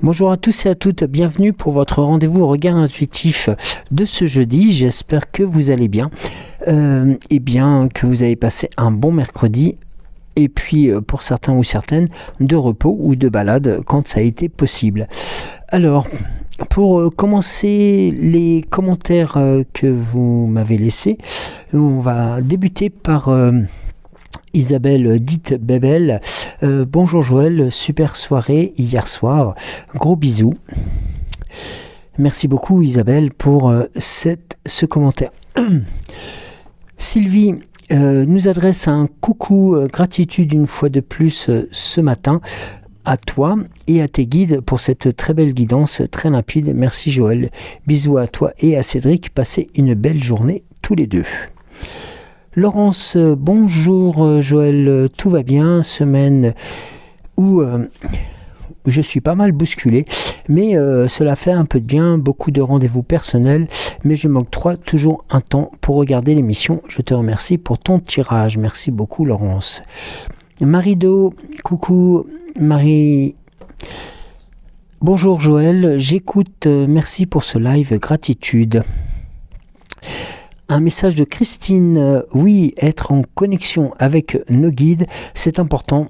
Bonjour à tous et à toutes, bienvenue pour votre rendez-vous au regard intuitif de ce jeudi. J'espère que vous allez bien, et bien que vous avez passé un bon mercredi, et puis pour certains ou certaines, de repos ou de balade quand ça a été possible. Alors, pour commencer les commentaires que vous m'avez laissés, on va débuter par Isabelle dite Bébel. Bonjour Joël, super soirée hier soir, gros bisous. Merci beaucoup Isabelle pour ce commentaire. Sylvie nous adresse un coucou, gratitude une fois de plus ce matin à toi et à tes guides pour cette très belle guidance, très limpide. Merci Joël, bisous à toi et à Cédric, passez une belle journée tous les deux. Laurence, bonjour Joël, tout va bien, semaine où je suis pas mal bousculé, mais cela fait un peu de bien, beaucoup de rendez-vous personnels, mais je m'octroie toujours un temps pour regarder l'émission. Je te remercie pour ton tirage, merci beaucoup Laurence. Marie-Do, coucou Marie. Bonjour Joël, j'écoute, merci pour ce live, gratitude. Un message de Christine, oui, être en connexion avec nos guides, c'est important,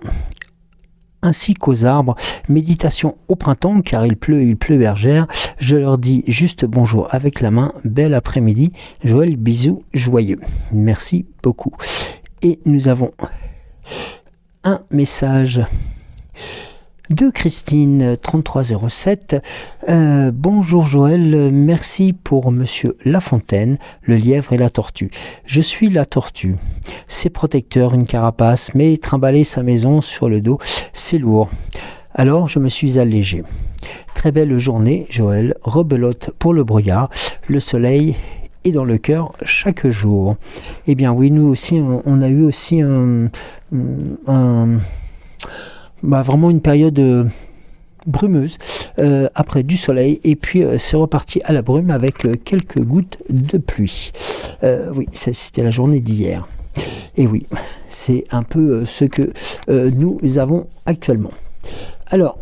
ainsi qu'aux arbres. Méditation au printemps, car il pleut bergère. Je leur dis juste bonjour avec la main, bel après-midi. Joël, bisous joyeux. Merci beaucoup. Et nous avons un message de Christine 3307. Bonjour Joël, merci pour Monsieur Lafontaine, le lièvre et la tortue. Je suis la tortue. C'est protecteur, une carapace, mais trimballer sa maison sur le dos, c'est lourd. Alors je me suis allégé. Très belle journée, Joël. Rebelote pour le brouillard. Le soleil est dans le cœur chaque jour. Eh bien oui, nous aussi, on a eu aussi vraiment une période brumeuse, après du soleil, et puis c'est reparti à la brume avec quelques gouttes de pluie. Oui, c'était la journée d'hier. Et oui, c'est un peu ce que nous avons actuellement. Alors,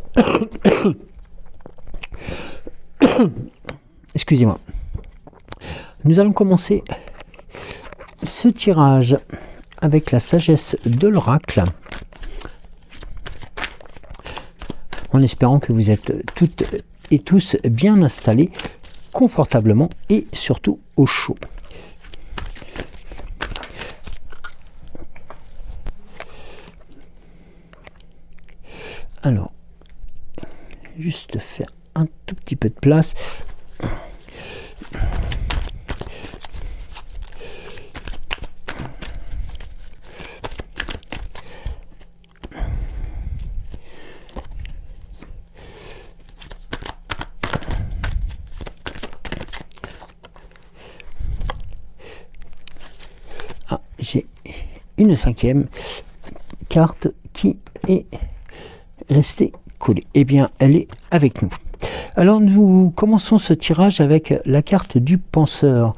excusez-moi. Nous allons commencer ce tirage avec la sagesse de l'oracle, en espérant que vous êtes toutes et tous bien installés, confortablement et surtout au chaud. Alors, juste faire un tout petit peu de place. J'ai une cinquième carte qui est restée collée. Eh bien, elle est avec nous. Alors, nous commençons ce tirage avec la carte du penseur.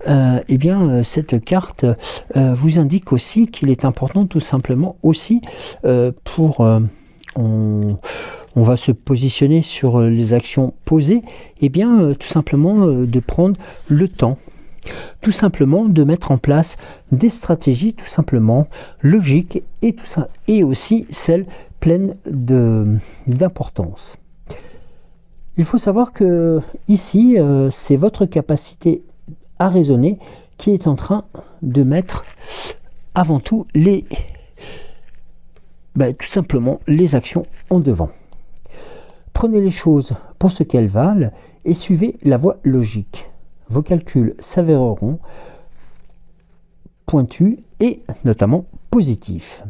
Eh bien, cette carte vous indique aussi qu'il est important, tout simplement, aussi on va se positionner sur les actions posées, eh bien, tout simplement, de prendre le temps. Tout simplement de mettre en place des stratégies tout simplement logiques et tout ça, et aussi celles pleines d'importance. Il faut savoir que ici c'est votre capacité à raisonner qui est en train de mettre avant tout tout simplement les actions en devant. Prenez les choses pour ce qu'elles valent et suivez la voie logique. Vos calculs s'avéreront pointus et notamment positifs.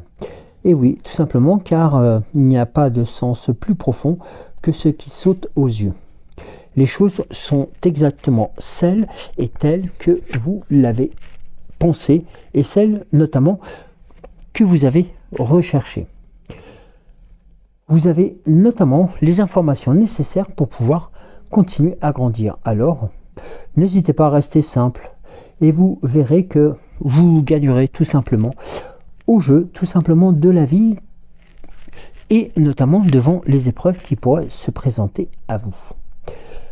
Et oui, tout simplement car il n'y a pas de sens plus profond que ce qui saute aux yeux. Les choses sont exactement celles et telles que vous l'avez pensé et celles notamment que vous avez recherchées. Vous avez notamment les informations nécessaires pour pouvoir continuer à grandir. Alors, n'hésitez pas à rester simple et vous verrez que vous gagnerez tout simplement au jeu, tout simplement de la vie et notamment devant les épreuves qui pourraient se présenter à vous.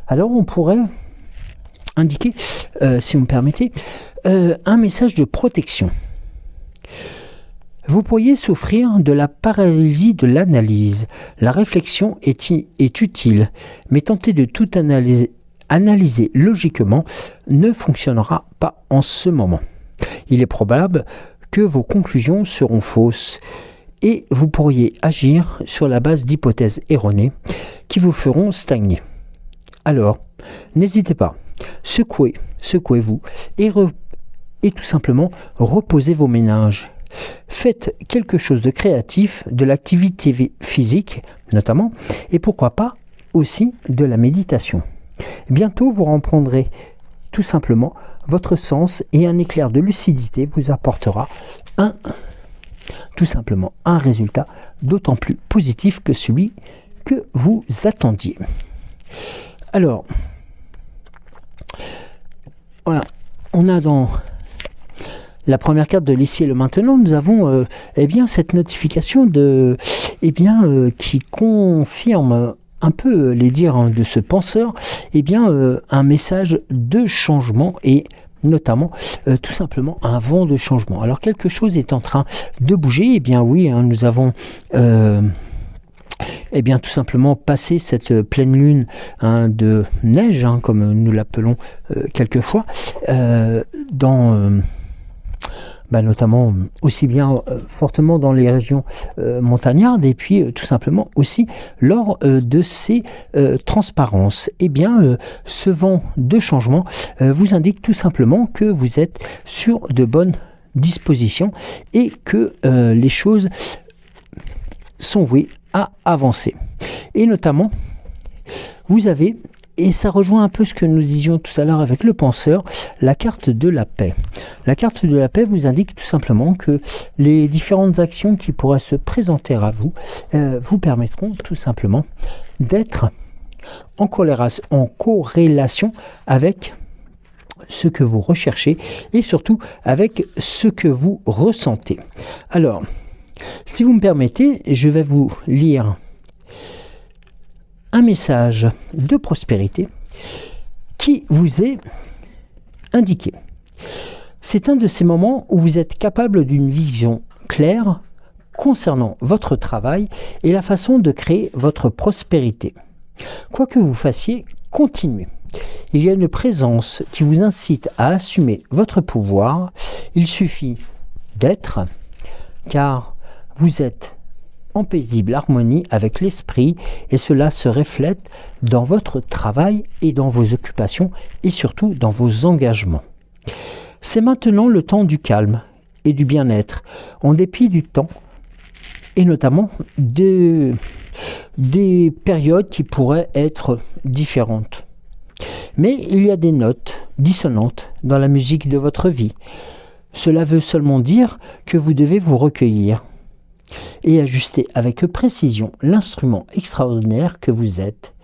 Alors on pourrait indiquer, si vous me permettez, un message de protection. Vous pourriez souffrir de la paralysie de l'analyse. La réflexion est utile, mais tenter de tout analyser logiquement ne fonctionnera pas en ce moment. Il est probable que vos conclusions seront fausses et vous pourriez agir sur la base d'hypothèses erronées qui vous feront stagner. Alors, n'hésitez pas, secouez-vous et tout simplement reposez vos méninges. Faites quelque chose de créatif, de l'activité physique notamment, et pourquoi pas aussi de la méditation. Bientôt vous reprendrez tout simplement votre sens et un éclair de lucidité vous apportera tout simplement un résultat d'autant plus positif que celui que vous attendiez. Alors, voilà, on a dans la première carte de l'ici et le maintenant, nous avons cette notification qui confirme un peu les dires de ce penseur, un message de changement et notamment tout simplement un vent de changement. Alors quelque chose est en train de bouger, nous avons tout simplement passé cette pleine lune de neige, comme nous l'appelons quelquefois, notamment aussi bien fortement dans les régions montagnardes et puis tout simplement aussi lors de ces transparences. Ce vent de changement vous indique tout simplement que vous êtes sur de bonnes dispositions et que les choses sont vouées à avancer. Et notamment, vous avez, et ça rejoint un peu ce que nous disions tout à l'heure avec le penseur, la carte de la paix. La carte de la paix vous indique tout simplement que les différentes actions qui pourraient se présenter à vous vous permettront tout simplement d'être en corrélation avec ce que vous recherchez et surtout avec ce que vous ressentez. Alors, si vous me permettez, je vais vous lire un message de prospérité qui vous est indiqué. C'est un de ces moments où vous êtes capable d'une vision claire concernant votre travail et la façon de créer votre prospérité. Quoi que vous fassiez, continuez. Il y a une présence qui vous incite à assumer votre pouvoir. Il suffit d'être, car vous êtes en paisible harmonie avec l'esprit et cela se reflète dans votre travail et dans vos occupations et surtout dans vos engagements. C'est maintenant le temps du calme et du bien-être, en dépit du temps et notamment des périodes qui pourraient être différentes. Mais il y a des notes dissonantes dans la musique de votre vie. Cela veut seulement dire que vous devez vous recueillir et ajuster avec précision l'instrument extraordinaire que vous êtes.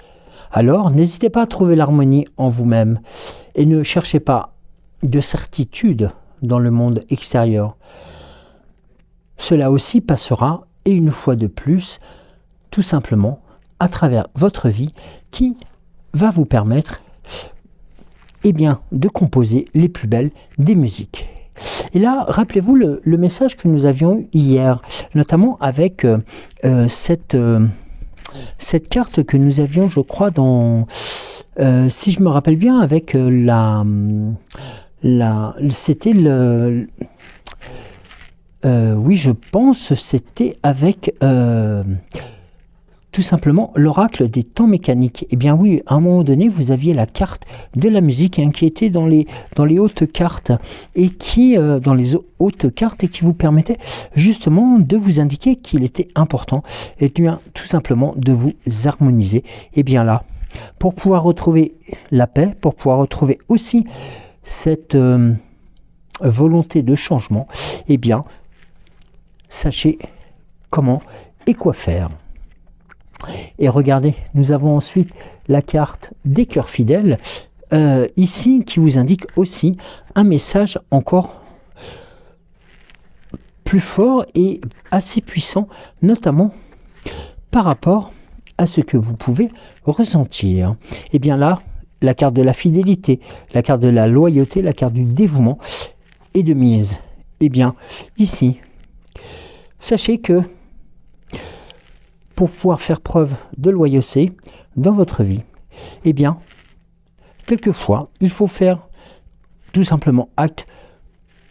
Alors, n'hésitez pas à trouver l'harmonie en vous-même et ne cherchez pas de certitude dans le monde extérieur. Cela aussi passera, et une fois de plus, tout simplement à travers votre vie qui va vous permettre de composer les plus belles des musiques. Et là, rappelez-vous le message que nous avions eu hier, notamment avec cette carte que nous avions, je crois, si je me rappelle bien, avec c'était oui, je pense, c'était avec tout simplement l'oracle des temps mécaniques. Eh bien oui, à un moment donné, vous aviez la carte de la musique qui était dans les hautes cartes et qui vous permettait justement de vous indiquer qu'il était important et bien tout simplement de vous harmoniser. Et bien là, pour pouvoir retrouver la paix, pour pouvoir retrouver aussi cette volonté de changement, eh bien, sachez comment et quoi faire. Et regardez, nous avons ensuite la carte des cœurs fidèles, ici, qui vous indique aussi un message encore plus fort et assez puissant, notamment par rapport à ce que vous pouvez ressentir. Et bien là, la carte de la fidélité, la carte de la loyauté, la carte du dévouement et de mise. Et bien ici, sachez que pour pouvoir faire preuve de loyauté dans votre vie, eh bien, quelquefois, il faut faire tout simplement acte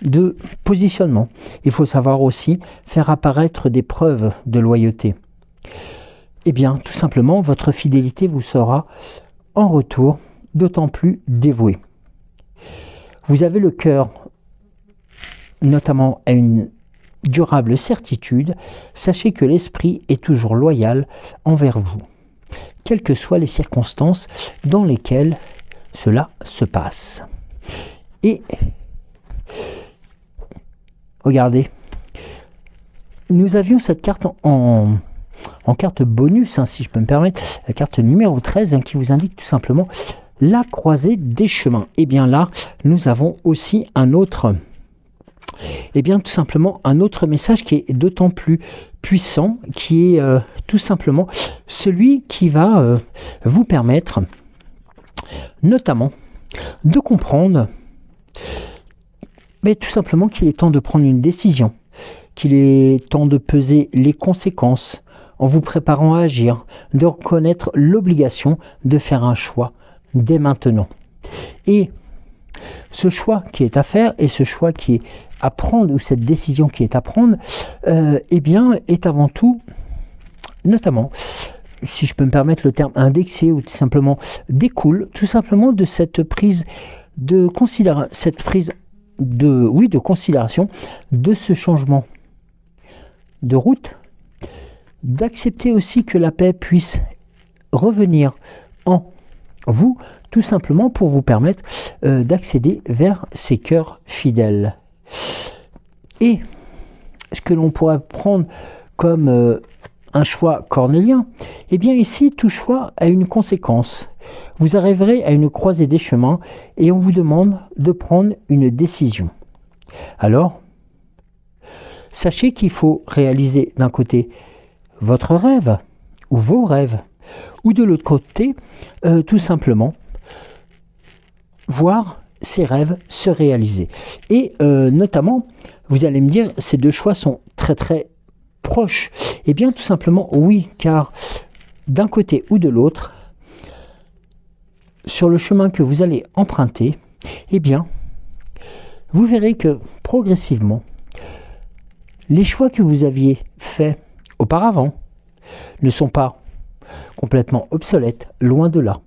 de positionnement. Il faut savoir aussi faire apparaître des preuves de loyauté. Eh bien, tout simplement, votre fidélité vous sera en retour d'autant plus dévouée. Vous avez le cœur, notamment à une durable certitude. Sachez que l'esprit est toujours loyal envers vous, quelles que soient les circonstances dans lesquelles cela se passe. Et regardez, nous avions cette carte en carte bonus, si je peux me permettre, la carte numéro 13, qui vous indique tout simplement la croisée des chemins. Et bien là, nous avons aussi un autre, et bien tout simplement un autre message qui est d'autant plus puissant, qui est tout simplement celui qui va vous permettre notamment de comprendre tout simplement qu'il est temps de prendre une décision, qu'il est temps de peser les conséquences en vous préparant à agir, de reconnaître l'obligation de faire un choix dès maintenant. Et ce choix qui est à faire et ce choix qui est à prendre, ou cette décision qui est à prendre, eh bien, est avant tout, notamment, si je peux me permettre le terme, indexé ou tout simplement découle tout simplement de cette prise de considération, de considération de ce changement de route, d'accepter aussi que la paix puisse revenir en vous, tout simplement pour vous permettre d'accéder vers ces cœurs fidèles. Et ce que l'on pourrait prendre comme un choix cornélien, eh bien ici, tout choix a une conséquence. Vous arriverez à une croisée des chemins et on vous demande de prendre une décision. Alors, sachez qu'il faut réaliser d'un côté votre rêve ou vos rêves, ou de l'autre côté, tout simplement, voir ces rêves se réaliser. Et notamment, vous allez me dire, ces deux choix sont très très proches. Eh bien, tout simplement, oui, car d'un côté ou de l'autre, sur le chemin que vous allez emprunter, eh bien, vous verrez que progressivement, les choix que vous aviez faits auparavant ne sont pas complètement obsolètes, loin de là.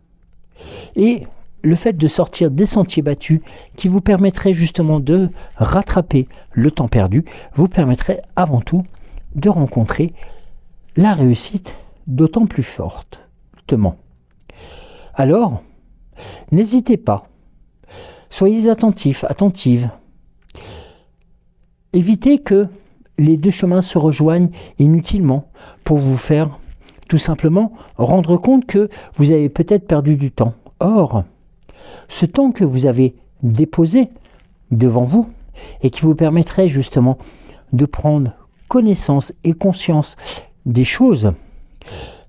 Et le fait de sortir des sentiers battus qui vous permettrait justement de rattraper le temps perdu, vous permettrait avant tout de rencontrer la réussite d'autant plus fortement. Alors, n'hésitez pas, soyez attentifs, attentives. Évitez que les deux chemins se rejoignent inutilement pour vous faire tout simplement rendre compte que vous avez peut-être perdu du temps. Or, ce temps que vous avez déposé devant vous et qui vous permettrait justement de prendre connaissance et conscience des choses,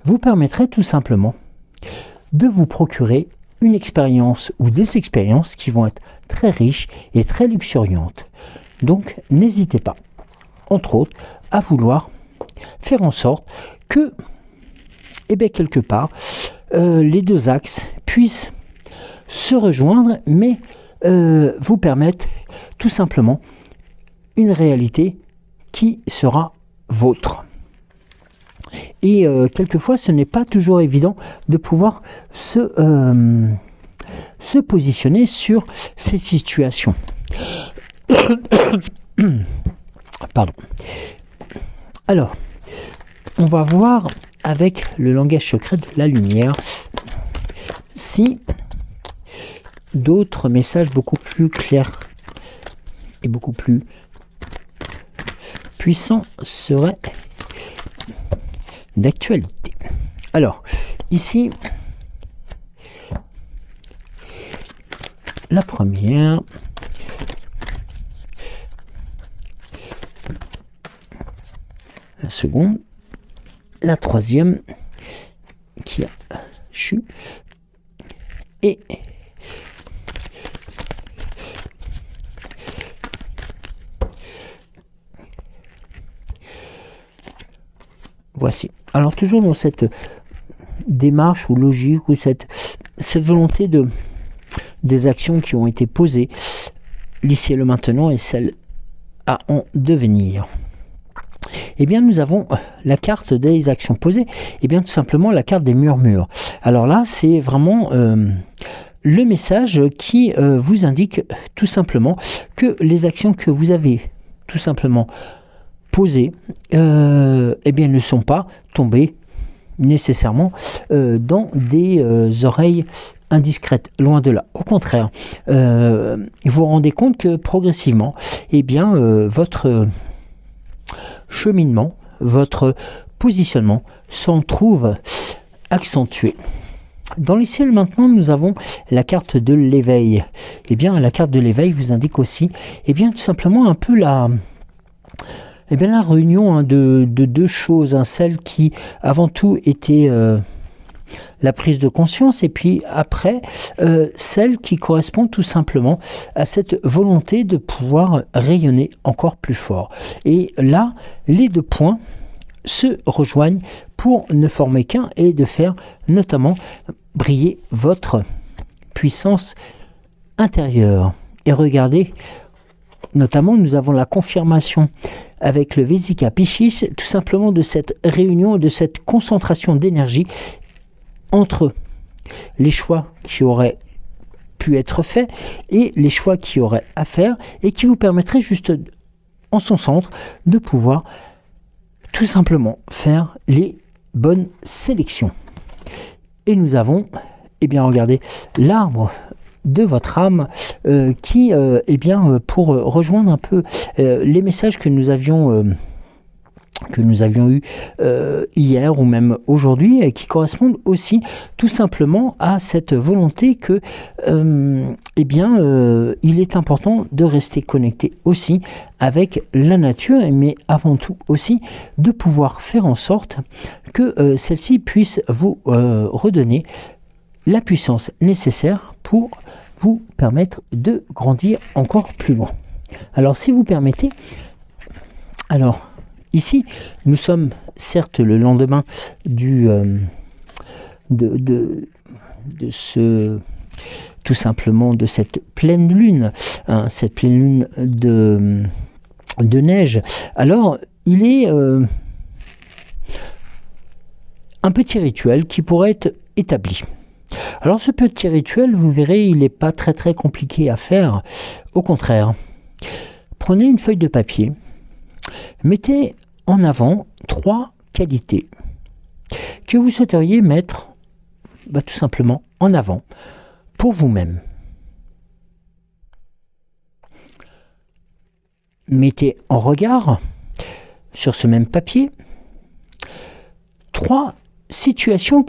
vous permettrait tout simplement de vous procurer une expérience ou des expériences qui vont être très riches et très luxuriantes. Donc, n'hésitez pas, entre autres, à vouloir faire en sorte que, eh bien, quelque part, les deux axes puissent se rejoindre, mais vous permettre tout simplement une réalité qui sera vôtre. Et quelquefois, ce n'est pas toujours évident de pouvoir se positionner sur ces situations. Pardon. Alors, on va voir avec le langage secret de la lumière si d'autres messages beaucoup plus clairs et beaucoup plus puissants seraient d'actualité. Alors, ici, la première, la seconde, la troisième qui a chu. Et voici. Alors toujours dans cette démarche ou logique ou cette volonté des actions qui ont été posées, l'ici et le maintenant et celles à en devenir. Eh bien, nous avons la carte des actions posées, et bien tout simplement la carte des murmures. Alors là, c'est vraiment le message qui vous indique tout simplement que les actions que vous avez tout simplement posées, eh bien, ne sont pas tombées nécessairement dans des oreilles indiscrète, loin de là. Au contraire, vous vous rendez compte que progressivement, eh bien, votre cheminement, votre positionnement s'en trouve accentué. Dans l'ici et le maintenant, nous avons la carte de l'éveil. Eh bien, la carte de l'éveil vous indique aussi, eh bien, tout simplement un peu la réunion de deux choses, celle qui, avant tout, était la prise de conscience, et puis après, celle qui correspond tout simplement à cette volonté de pouvoir rayonner encore plus fort. Et là, les deux points se rejoignent pour ne former qu'un et de faire notamment briller votre puissance intérieure. Et regardez, notamment, nous avons la confirmation avec le Vésika Piscis, tout simplement de cette réunion, de cette concentration d'énergie entre les choix qui auraient pu être faits et les choix qui auraient à faire, et qui vous permettraient juste en son centre de pouvoir tout simplement faire les bonnes sélections. Et nous avons, eh bien, regardez, l'arbre de votre âme qui, eh bien, pour rejoindre un peu les messages que nous avions eus hier ou même aujourd'hui, et qui correspondent aussi tout simplement à cette volonté que, eh bien, il est important de rester connecté aussi avec la nature, mais avant tout aussi de pouvoir faire en sorte que celle-ci puisse vous redonner la puissance nécessaire pour vous permettre de grandir encore plus loin. Alors, si vous permettez, alors ici, nous sommes certes le lendemain tout simplement de cette pleine lune, cette pleine lune de neige. Alors, il est un petit rituel qui pourrait être établi. Alors, ce petit rituel, vous verrez, il n'est pas très très compliqué à faire. Au contraire, prenez une feuille de papier, mettez en avant 3 qualités que vous souhaiteriez mettre tout simplement en avant pour vous-même. Mettez en regard sur ce même papier 3 situations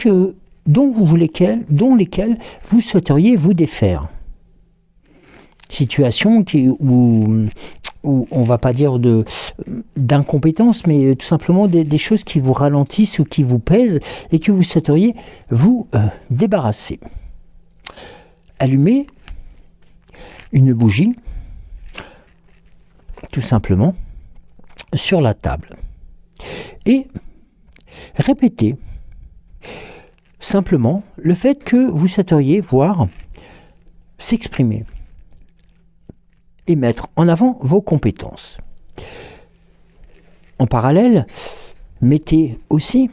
dont lesquelles vous souhaiteriez vous défaire. Situations où on va pas dire d'incompétence, mais tout simplement des choses qui vous ralentissent ou qui vous pèsent et que vous souhaiteriez vous débarrasser. Allumez une bougie, tout simplement, sur la table. Et répétez simplement le fait que vous souhaiteriez voir s'exprimer et mettre en avant vos compétences. En parallèle, mettez aussi,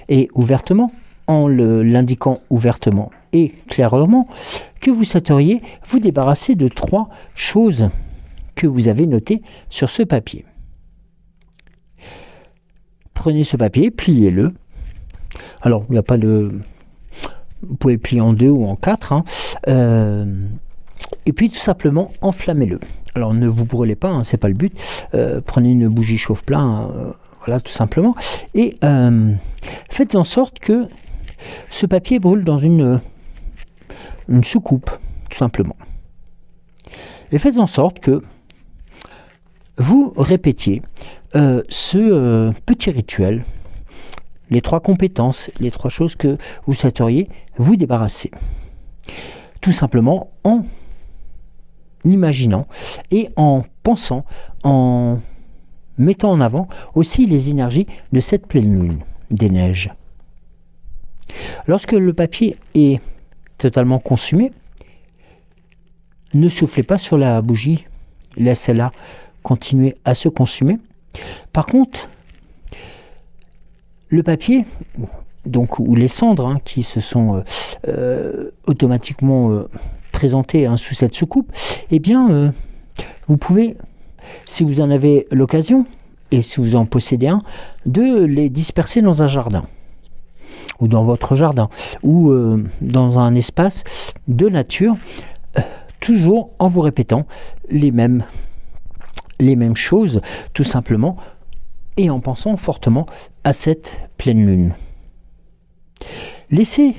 et ouvertement, en l'indiquant ouvertement et clairement, que vous souhaiteriez vous débarrasser de 3 choses que vous avez notées sur ce papier. Prenez ce papier, pliez-le. Alors, il n'y a pas de... Vous pouvez le plier en 2 ou en 4, et puis tout simplement enflammez-le. Alors ne vous brûlez pas, c'est pas le but. Prenez une bougie chauffe-plat, voilà, tout simplement, et faites en sorte que ce papier brûle dans une soucoupe, tout simplement. Et faites en sorte que vous répétiez ce petit rituel les 3 compétences, les 3 choses que vous souhaiteriez vous débarrasser. Tout simplement en imaginant et en pensant, en mettant en avant aussi les énergies de cette pleine lune des neiges. Lorsque le papier est totalement consumé, ne soufflez pas sur la bougie, laissez-la continuer à se consumer. Par contre, le papier, donc, ou les cendres qui se sont automatiquement présentées sous cette soucoupe, eh bien, vous pouvez, si vous en avez l'occasion, et si vous en possédez un, de les disperser dans un jardin, ou dans votre jardin, ou dans un espace de nature, toujours en vous répétant les mêmes choses, tout simplement, et en pensant fortement à cette pleine lune. Laissez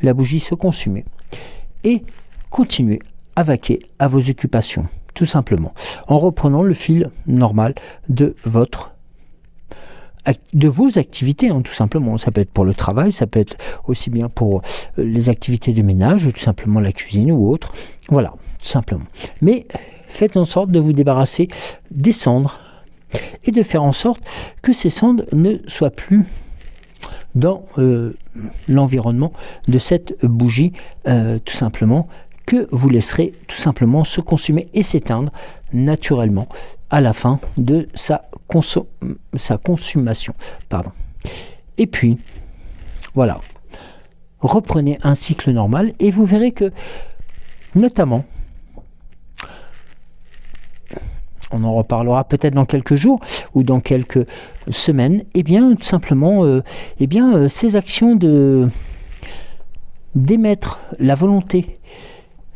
la bougie se consumer et continuez à vaquer à vos occupations, tout simplement, en reprenant le fil normal de vos activités, tout simplement. Ça peut être pour le travail, ça peut être aussi bien pour les activités de ménage, tout simplement la cuisine ou autre. Voilà, tout simplement. Mais faites en sorte de vous débarrasser des cendres et de faire en sorte que ces cendres ne soient plus dans l'environnement de cette bougie, tout simplement, que vous laisserez tout simplement se consumer et s'éteindre naturellement à la fin de sa consommation. Pardon. Et puis, voilà, reprenez un cycle normal et vous verrez que, notamment, on en reparlera peut-être dans quelques jours ou dans quelques semaines, et bien tout simplement ces actions d'émettre la volonté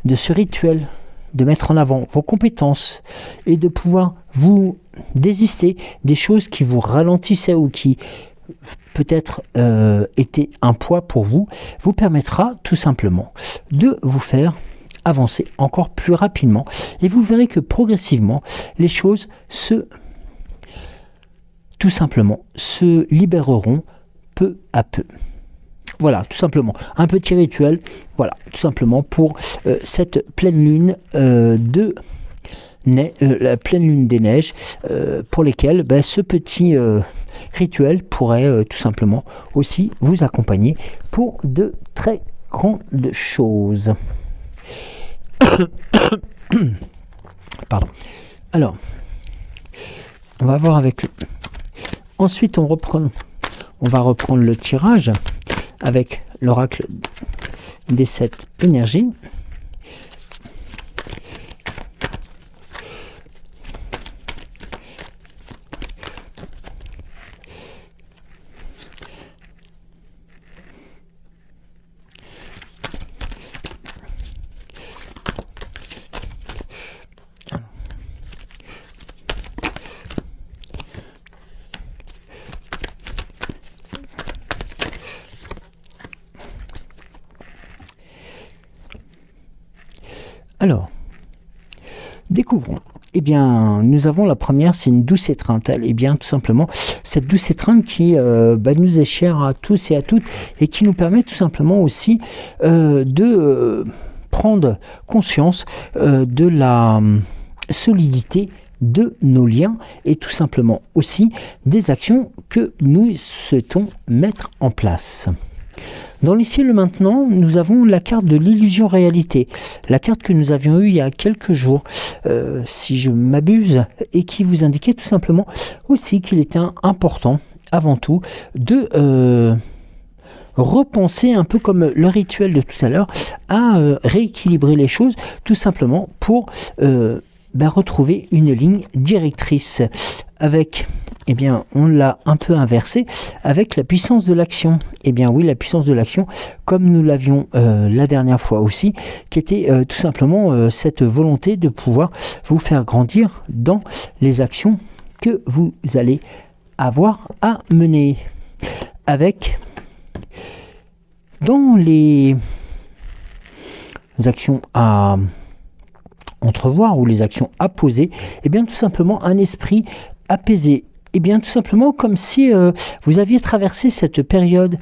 de ce rituel, de mettre en avant vos compétences et de pouvoir vous désister des choses qui vous ralentissaient ou qui peut-être étaient un poids pour vous, vous permettra tout simplement de vous faire avancer encore plus rapidement et vous verrez que progressivement les choses tout simplement se libéreront peu à peu. Voilà, tout simplement un petit rituel, voilà, tout simplement pour cette pleine lune la pleine lune des neiges, pour lesquelles ce petit rituel pourrait tout simplement aussi vous accompagner pour de très grandes choses. Pardon. Alors, on va voir avec. Ensuite, on va reprendre le tirage avec l'oracle des 7 énergies. Alors, découvrons. Eh bien, nous avons la première, c'est une douce étreinte. Eh bien, tout simplement, cette douce étreinte qui nous est chère à tous et à toutes et qui nous permet tout simplement aussi de prendre conscience de la solidité de nos liens et tout simplement aussi des actions que nous souhaitons mettre en place. Dans l'ici et le maintenant, nous avons la carte de l'illusion réalité, la carte que nous avions eue il y a quelques jours, si je m'abuse, et qui vous indiquait tout simplement aussi qu'il était important, avant tout, de repenser un peu comme le rituel de tout à l'heure, à rééquilibrer les choses, tout simplement pour retrouver une ligne directrice avec... Eh bien, on l'a un peu inversé avec la puissance de l'action. Eh bien oui, la puissance de l'action, comme nous l'avions la dernière fois aussi, qui était tout simplement cette volonté de pouvoir vous faire grandir dans les actions que vous allez avoir à mener. Avec, dans les actions à entrevoir ou les actions à poser, eh bien tout simplement un esprit apaisé, eh bien, tout simplement comme si vous aviez traversé cette période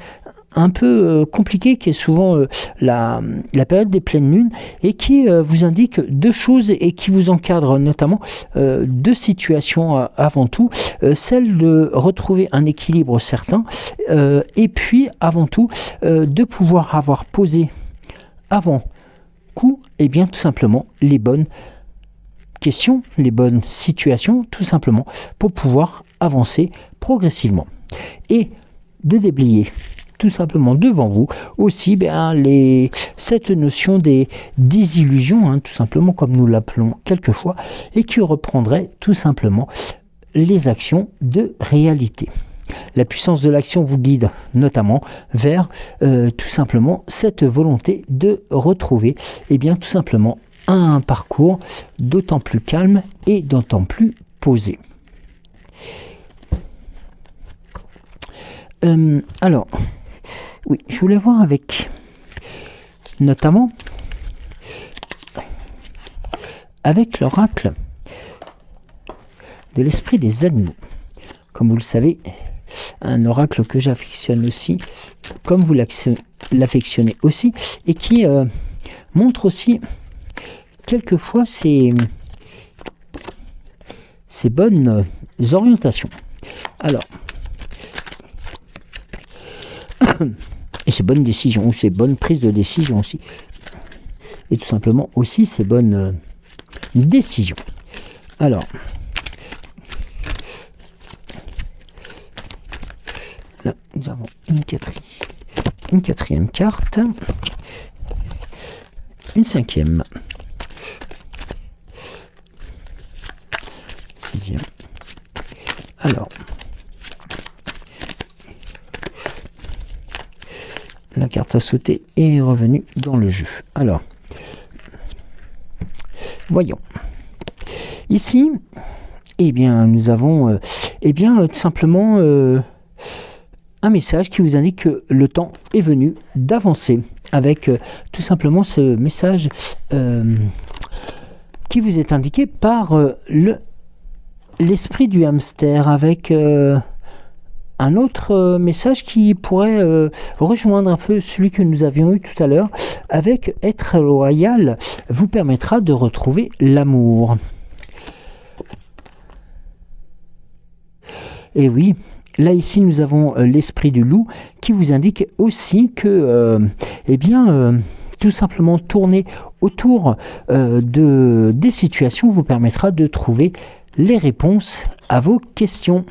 un peu compliquée qui est souvent la période des pleines lunes et qui vous indique deux choses et qui vous encadre notamment deux situations avant tout, celle de retrouver un équilibre certain et puis avant tout de pouvoir avoir posé avant coup, et bien tout simplement les bonnes questions, les bonnes situations tout simplement pour pouvoir avancer progressivement et de déblayer tout simplement devant vous aussi cette notion des désillusions, tout simplement comme nous l'appelons quelquefois, et qui reprendrait tout simplement les actions de réalité. La puissance de l'action vous guide notamment vers tout simplement cette volonté de retrouver tout simplement un parcours d'autant plus calme et d'autant plus posé. Alors, oui, je voulais voir avec, notamment, avec l'oracle de l'esprit des animaux. Comme vous le savez, un oracle que j'affectionne aussi, comme vous l'affectionnez aussi, et qui montre aussi quelquefois ses bonnes orientations. Alors, et ses bonnes décisions, ou ses bonnes prises de décision aussi. Et tout simplement aussi ses bonnes décisions. Alors, là, nous avons une quatrième carte, une cinquième, sixième. Alors, la carte à sauter est revenue dans le jeu. Alors, voyons. Ici, nous avons tout simplement un message qui vous indique que le temps est venu d'avancer avec tout simplement ce message qui vous est indiqué par l'esprit du hamster avec un autre message qui pourrait rejoindre un peu celui que nous avions eu tout à l'heure, avec être loyal vous permettra de retrouver l'amour. Et oui, là ici nous avons l'esprit du loup qui vous indique aussi que tout simplement tourner autour des situations vous permettra de trouver les réponses à vos questions.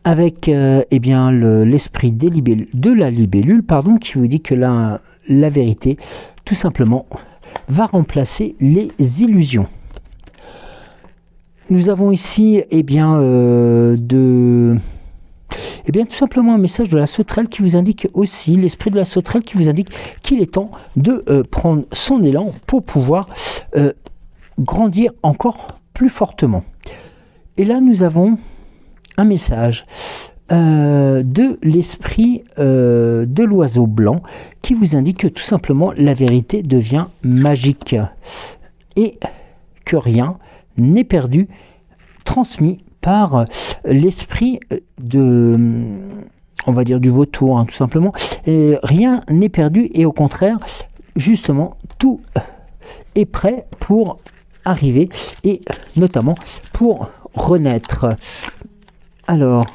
Avec l'esprit de la libellule, qui vous dit que la vérité, tout simplement, va remplacer les illusions. Nous avons ici, tout simplement un message de la sauterelle qui vous indique aussi, l'esprit de la sauterelle qui vous indique qu'il est temps de prendre son élan pour pouvoir grandir encore plus fortement. Et là, nous avons un message de l'esprit de l'oiseau blanc qui vous indique que tout simplement la vérité devient magique et que rien n'est perdu, transmis par l'esprit on va dire du vautour, tout simplement. Et rien n'est perdu et au contraire, justement, tout est prêt pour arriver et notamment pour renaître. Alors,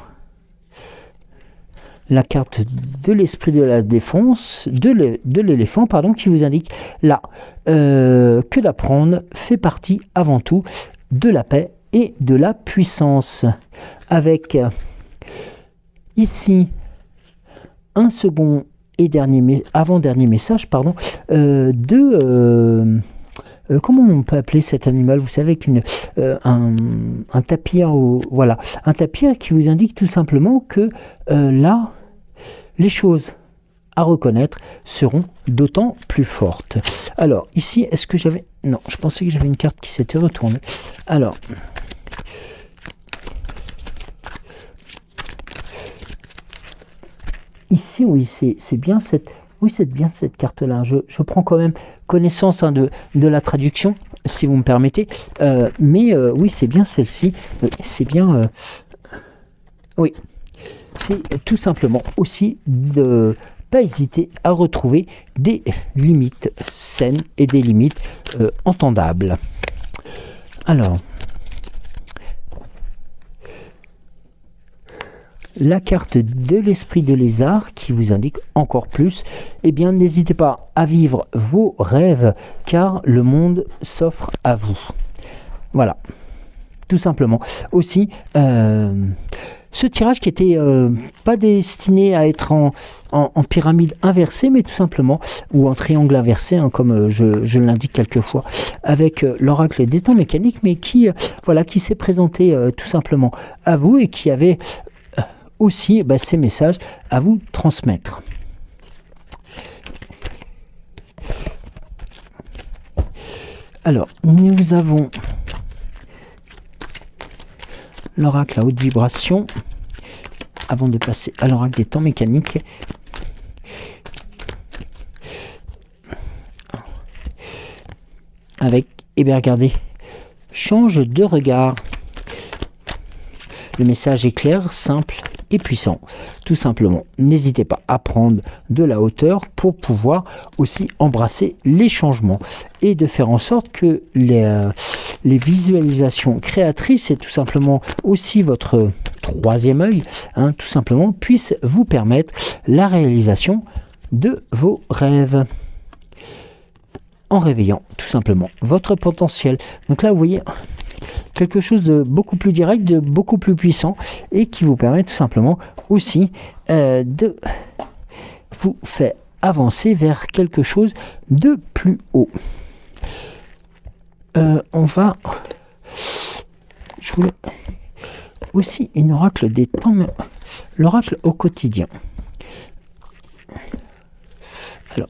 la carte de l'esprit de la défense, de l'éléphant, qui vous indique là que d'apprendre fait partie avant tout de la paix et de la puissance. Avec ici un second et avant-dernier message, comment on peut appeler cet animal? Vous savez un tapir, voilà, un tapir qui vous indique tout simplement que là, les choses à reconnaître seront d'autant plus fortes. Alors, ici, est-ce que j'avais... Non, je pensais que j'avais une carte qui s'était retournée. Alors... Ici, oui, c'est bien cette... Oui, c'est bien cette carte-là. Je prends quand même connaissance de la traduction, si vous me permettez. Mais oui, c'est bien celle-ci. C'est bien Oui, c'est tout simplement aussi de pas hésiter à retrouver des limites saines et des limites entendables. Alors, la carte de l'esprit de lézard qui vous indique encore plus, eh bien n'hésitez pas à vivre vos rêves car le monde s'offre à vous. Voilà, tout simplement. Aussi, ce tirage qui était pas destiné à être en pyramide inversée, mais tout simplement, ou en triangle inversé, hein, comme je l'indique quelquefois, avec l'oracle des temps mécaniques, mais qui, voilà, qui s'est présenté tout simplement à vous et qui avait aussi ces messages à vous transmettre. Alors, nous avons l'oracle à haute vibration, avant de passer à l'oracle des temps mécaniques. Avec, eh bien regardez, change de regard. Le message est clair, simple et puissant. Tout simplement, n'hésitez pas à prendre de la hauteur pour pouvoir aussi embrasser les changements et de faire en sorte que les visualisations créatrices et tout simplement aussi votre troisième œil, hein, tout simplement, puissent vous permettre la réalisation de vos rêves en réveillant tout simplement votre potentiel. Donc là, vous voyez quelque chose de beaucoup plus direct, de beaucoup plus puissant et qui vous permet tout simplement aussi de vous faire avancer vers quelque chose de plus haut. On va... Je voulais aussi une oracle des temps, l'oracle au quotidien. Alors...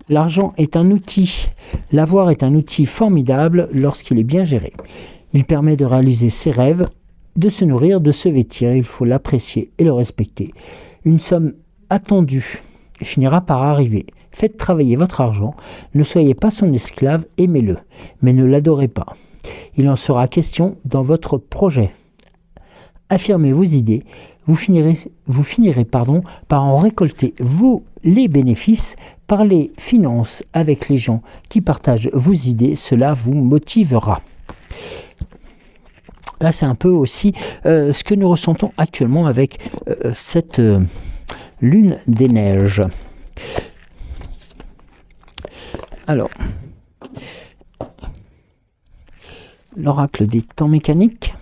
L'argent est un outil, l'avoir est un outil formidable lorsqu'il est bien géré. Il permet de réaliser ses rêves, de se nourrir, de se vêtir. Il faut l'apprécier et le respecter. Une somme attendue finira par arriver. Faites travailler votre argent, ne soyez pas son esclave, aimez-le, mais ne l'adorez pas. Il en sera question dans votre projet. Affirmez vos idées, vous finirez par en récolter les bénéfices par les finances avec les gens qui partagent vos idées, cela vous motivera. Là, c'est un peu aussi ce que nous ressentons actuellement avec cette lune des neiges. Alors, l'oracle des temps mécaniques.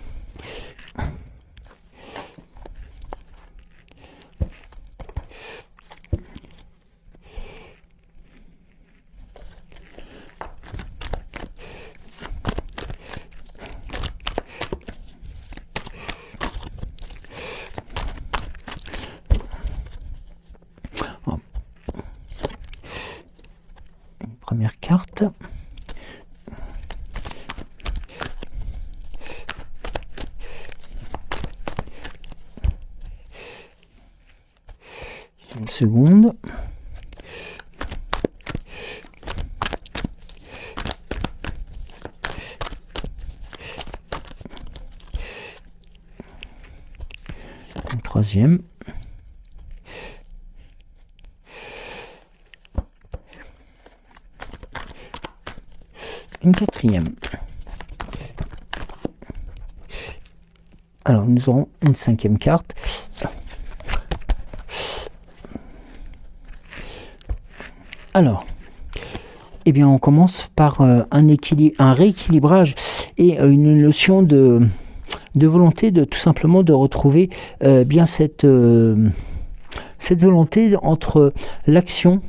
Première carte. Une seconde. Une troisième. Une quatrième. Alors nous aurons une cinquième carte. Alors, eh bien on commence par un rééquilibrage et une notion de volonté de tout simplement de retrouver bien cette volonté entre l'action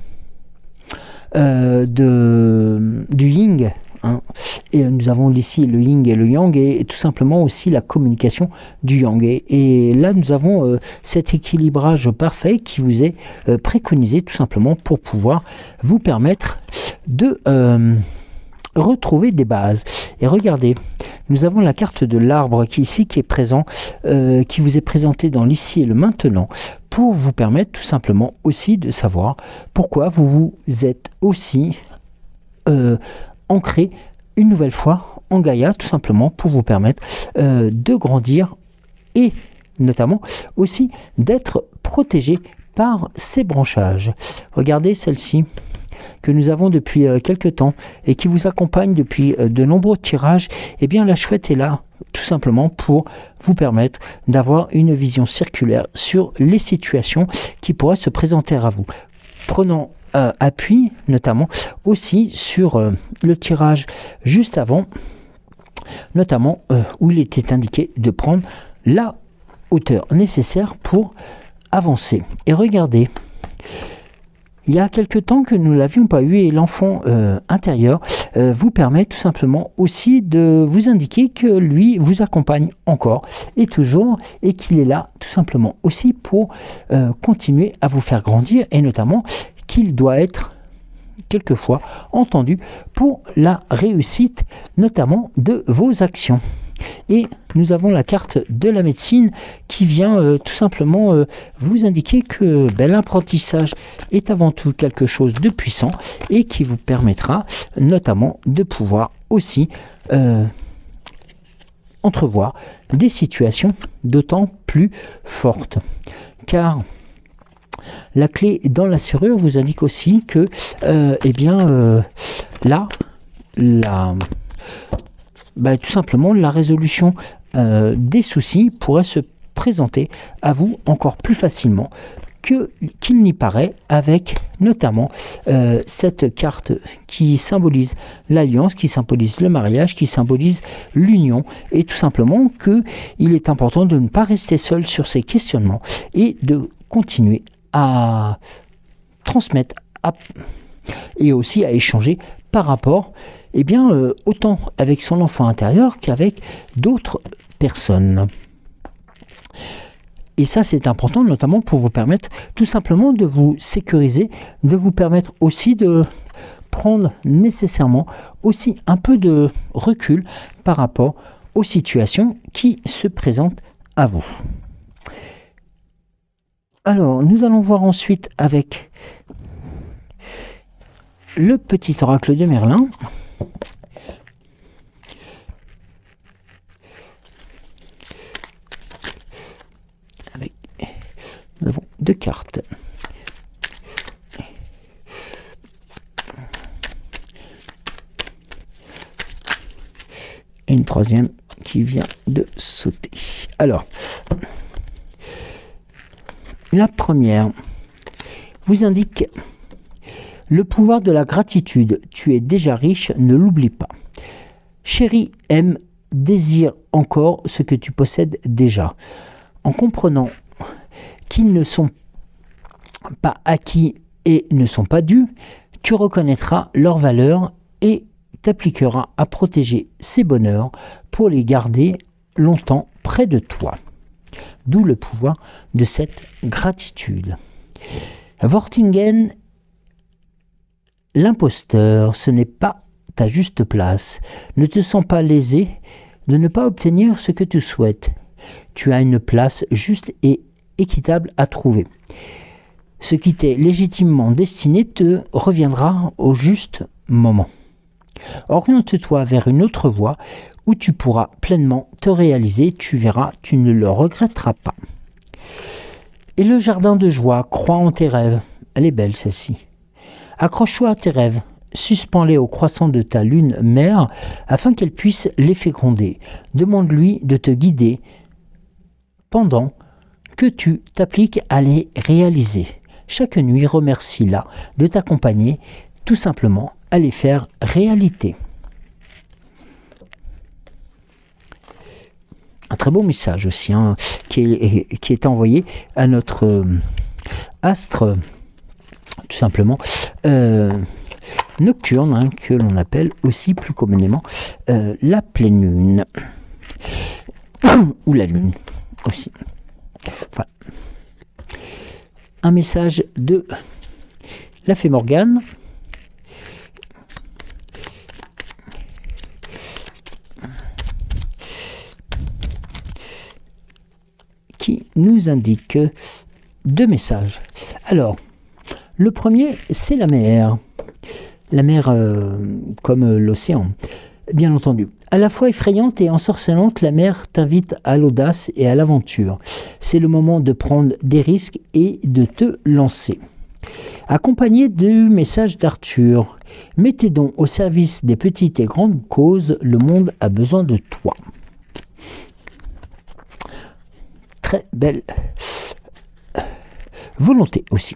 du yin. Hein. Et nous avons ici le yin et le yang et tout simplement aussi la communication du yang. Et là, nous avons cet équilibrage parfait qui vous est préconisé tout simplement pour pouvoir vous permettre de retrouver des bases. Et regardez, nous avons la carte de l'arbre qui est présent, qui vous est présenté dans l'ici et le maintenant, pour vous permettre tout simplement aussi de savoir pourquoi vous êtes aussi ancrer une nouvelle fois en Gaïa, tout simplement pour vous permettre de grandir et notamment aussi d'être protégé par ces branchages. Regardez celle-ci que nous avons depuis quelques temps et qui vous accompagne depuis de nombreux tirages. Eh bien, la chouette est là tout simplement pour vous permettre d'avoir une vision circulaire sur les situations qui pourraient se présenter à vous. Prenons appui notamment aussi sur le tirage juste avant, notamment où il était indiqué de prendre la hauteur nécessaire pour avancer. Et regardez, il y a quelque temps que nous ne l'avions pas eu et l'enfant intérieur vous permet tout simplement aussi de vous indiquer que lui vous accompagne encore et toujours et qu'il est là tout simplement aussi pour continuer à vous faire grandir et notamment qu'il doit être quelquefois entendu pour la réussite notamment de vos actions. Et nous avons la carte de la médecine qui vient tout simplement vous indiquer que l'apprentissage est avant tout quelque chose de puissant et qui vous permettra notamment de pouvoir aussi entrevoir des situations d'autant plus fortes. Car la clé dans la serrure vous indique aussi que tout simplement la résolution des soucis pourrait se présenter à vous encore plus facilement qu'il n'y paraît, avec notamment cette carte qui symbolise l'alliance, qui symbolise le mariage, qui symbolise l'union, et tout simplement qu'il est important de ne pas rester seul sur ces questionnements et de continuer à transmettre et aussi à échanger par rapport autant avec son enfant intérieur qu'avec d'autres personnes. Et ça, c'est important, notamment pour vous permettre tout simplement de vous sécuriser, de vous permettre aussi de prendre nécessairement aussi un peu de recul par rapport aux situations qui se présentent à vous. Alors, nous allons voir ensuite avec le petit oracle de Merlin. Nous avons deux cartes. Et une troisième qui vient de sauter. Alors, la première vous indique le pouvoir de la gratitude. Tu es déjà riche, ne l'oublie pas. Chérie, aime, désire encore ce que tu possèdes déjà. En comprenant qu'ils ne sont pas acquis et ne sont pas dus, tu reconnaîtras leur valeur et t'appliqueras à protéger ces bonheurs pour les garder longtemps près de toi. D'où le pouvoir de cette gratitude. Vortingen, l'imposteur, ce n'est pas ta juste place. Ne te sens pas lésé de ne pas obtenir ce que tu souhaites. Tu as une place juste et équitable à trouver. Ce qui t'est légitimement destiné te reviendra au juste moment. Oriente-toi vers une autre voie où tu pourras pleinement te réaliser. Tu verras, tu ne le regretteras pas. Et le jardin de joie, crois en tes rêves. Elle est belle celle-ci. Accroche-toi à tes rêves. Suspends-les au croissant de ta lune mère afin qu'elle puisse les féconder. Demande-lui de te guider pendant que tu t'appliques à les réaliser. Chaque nuit, remercie-la de t'accompagner tout simplement à les faire réalité. Un très beau message aussi qui est envoyé à notre astre tout simplement nocturne, que l'on appelle aussi plus communément la pleine lune ou la lune aussi. Enfin, un message de la fée Morgane qui nous indique deux messages. Alors, le premier, c'est la mer. La mer comme l'océan, bien entendu. À la fois effrayante et ensorcelante, la mer t'invite à l'audace et à l'aventure. C'est le moment de prendre des risques et de te lancer. Accompagné du message d'Arthur, mets tes dons au service des petites et grandes causes, le monde a besoin de toi. Très belle volonté aussi.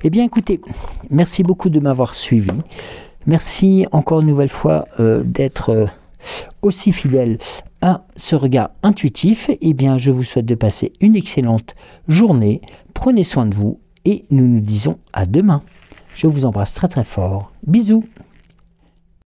Eh bien écoutez, merci beaucoup de m'avoir suivi. Merci encore une nouvelle fois d'être aussi fidèle à ce regard intuitif. Eh bien je vous souhaite de passer une excellente journée. Prenez soin de vous et nous nous disons à demain. Je vous embrasse très très fort. Bisous.